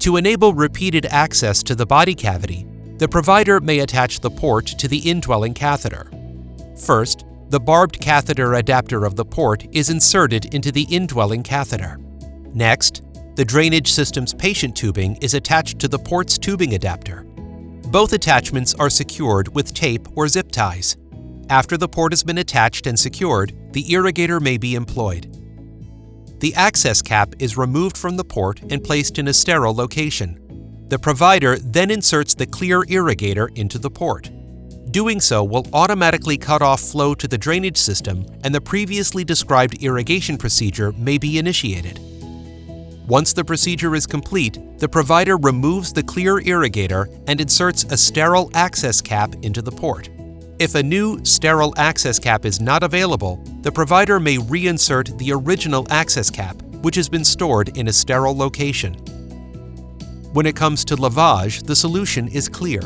To enable repeated access to the body cavity, the provider may attach the port to the indwelling catheter. First, the barbed catheter adapter of the port is inserted into the indwelling catheter. Next, the drainage system's patient tubing is attached to the port's tubing adapter. Both attachments are secured with tape or zip ties. After the port has been attached and secured, the irrigator may be employed. The access cap is removed from the port and placed in a sterile location. The provider then inserts the clear irrigator into the port. Doing so will automatically cut off flow to the drainage system, and the previously described irrigation procedure may be initiated. Once the procedure is complete, the provider removes the clear irrigator and inserts a sterile access cap into the port. If a new sterile access cap is not available, the provider may reinsert the original access cap, which has been stored in a sterile location. When it comes to lavage, the solution is clear.